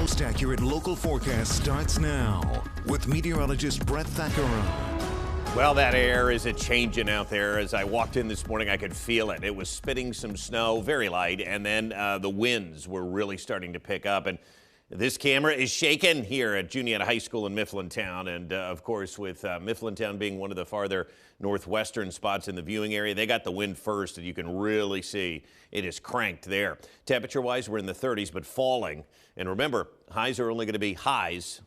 most accurate local forecast starts now with meteorologist Brett Thackeray. Well, that air is changing out there. As I walked in this morning, I could feel it. It was spitting some snow, very light, and then the winds were really starting to pick up. And this camera is shaking here at Juniata High School in Mifflintown. And of course, with Mifflintown being one of the farther northwestern spots in the viewing area, they got the wind first, and you can really see it is cranked there. Temperature-wise, we're in the 30s, but falling. And remember, highs are only going to be highs.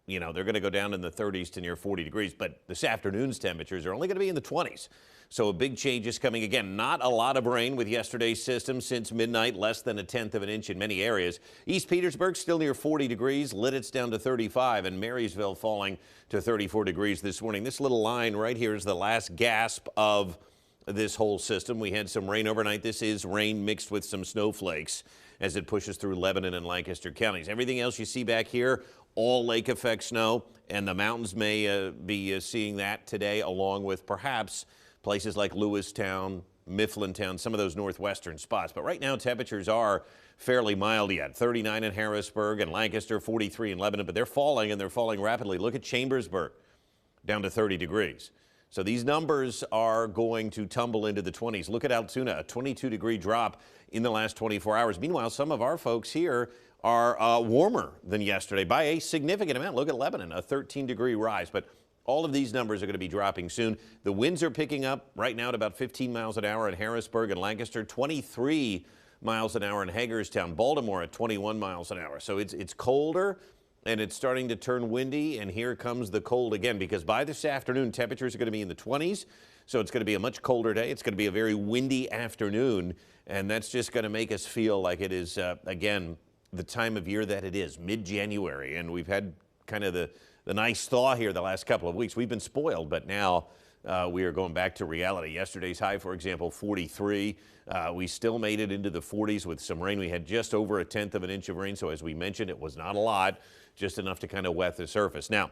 You know, they're going to go down in the 30s to near 40 degrees, but this afternoon's temperatures are only going to be in the 20s. So a big change is coming again. Not a lot of rain with yesterday's system since midnight, less than 1/10 of an inch in many areas. East Petersburg still near 40 degrees, Lidditz down to 35, and Marysville falling to 34 degrees this morning. This little line right here is the last gasp of this whole system. We had some rain overnight. This is rain mixed with some snowflakes as it pushes through Lebanon and Lancaster counties. Everything else you see back here, all lake effect snow, and the mountains may be seeing that today, along with perhaps places like Lewistown, Mifflintown, some of those northwestern spots. But right now, temperatures are fairly mild yet. 39 in Harrisburg and Lancaster, 43 in Lebanon, but they're falling, and they're falling rapidly. Look at Chambersburg, down to 30 degrees. So these numbers are going to tumble into the 20s. Look at Altoona, a 22-degree drop in the last 24 hours. Meanwhile, some of our folks here are warmer than yesterday by a significant amount. Look at Lebanon, a 13-degree rise. But all of these numbers are going to be dropping soon. The winds are picking up right now at about 15 miles an hour in Harrisburg and Lancaster, 23 miles an hour in Hagerstown, Baltimore at 21 miles an hour. So it's colder, and it's starting to turn windy, and here comes the cold again, because by this afternoon, temperatures are going to be in the 20s, so it's going to be a much colder day. It's going to be a very windy afternoon, and that's just going to make us feel like it is, again, the time of year that it is, mid-January, and we've had kind of the nice thaw here the last couple of weeks. We've been spoiled, but now we are going back to reality. Yesterday's high, for example, 43. We still made it into the 40s with some rain. We had just over 1/10 of an inch of rain, so as we mentioned, it was not a lot, just enough to kind of wet the surface. Now,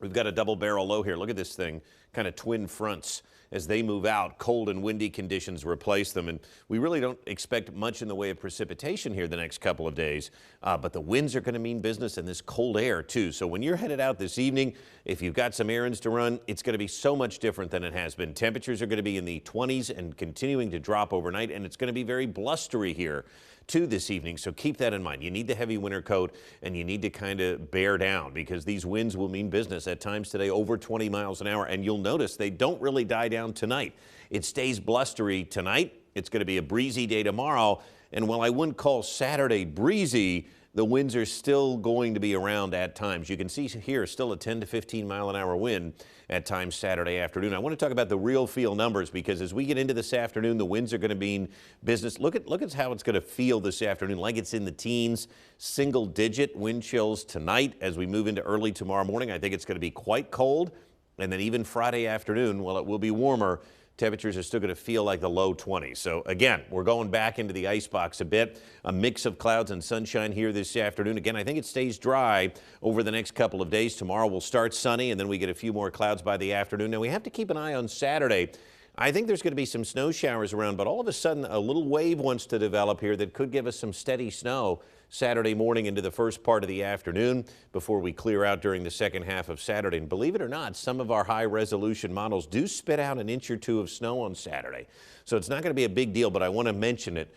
we've got a double barrel low here. Look at this thing, kind of twin fronts. As they move out, cold and windy conditions replace them, and we really don't expect much in the way of precipitation here the next couple of days, but the winds are going to mean business, and this cold air too. So when you're headed out this evening, if you've got some errands to run, it's going to be so much different than it has been. Temperatures are going to be in the 20s and continuing to drop overnight, and it's going to be very blustery here too this evening, so keep that in mind. You need the heavy winter coat, and you need to kind of bear down, because these winds will mean business at times today, over 20 miles an hour, and you'll notice they don't really die down tonight. It stays blustery tonight. It's going to be a breezy day tomorrow, and while I wouldn't call Saturday breezy, the winds are still going to be around at times. You can see here still a 10 to 15 mile an hour wind at times Saturday afternoon. I want to talk about the real feel numbers, because as we get into this afternoon, the winds are going to mean business. Look at how it's going to feel this afternoon, like it's in the teens, single-digit wind chills tonight. As we move into early tomorrow morning, I think it's going to be quite cold. And then even Friday afternoon, while it will be warmer, temperatures are still going to feel like the low 20s. So again, we're going back into the icebox a bit. A mix of clouds and sunshine here this afternoon. Again, I think it stays dry over the next couple of days. Tomorrow will start sunny, and then we get a few more clouds by the afternoon. Now we have to keep an eye on Saturday. I think there's going to be some snow showers around, but all of a sudden a little wave wants to develop here that could give us some steady snow Saturday morning into the first part of the afternoon before we clear out during the second half of Saturday. And believe it or not, some of our high resolution models do spit out an inch or two of snow on Saturday. So it's not going to be a big deal, but I want to mention it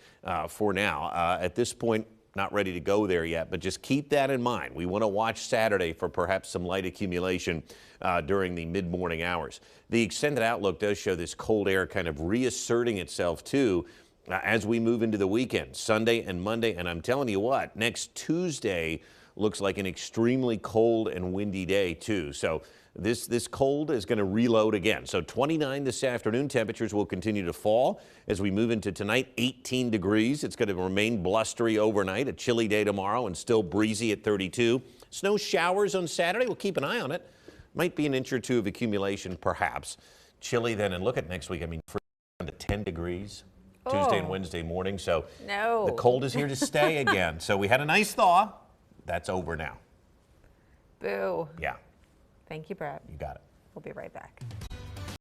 for now. At this point, not ready to go there yet, but just keep that in mind. We want to watch Saturday for perhaps some light accumulation during the mid-morning hours. The extended outlook does show this cold air kind of reasserting itself too as we move into the weekend, Sunday and Monday. And I'm telling you what, next Tuesday looks like an extremely cold and windy day too. So this cold is going to reload again. So 29 this afternoon. Temperatures will continue to fall as we move into tonight. 18 degrees. It's going to remain blustery overnight. A chilly day tomorrow and still breezy at 32. Snow showers on Saturday. We'll keep an eye on it. Might be an inch or two of accumulation perhaps. Chilly then, and look at next week. I mean, down to 10 degrees. Tuesday and Wednesday morning. So the cold is here to stay again. So we had a nice thaw. That's over now. Boo. Yeah. Thank you, Brett. You got it. We'll be right back.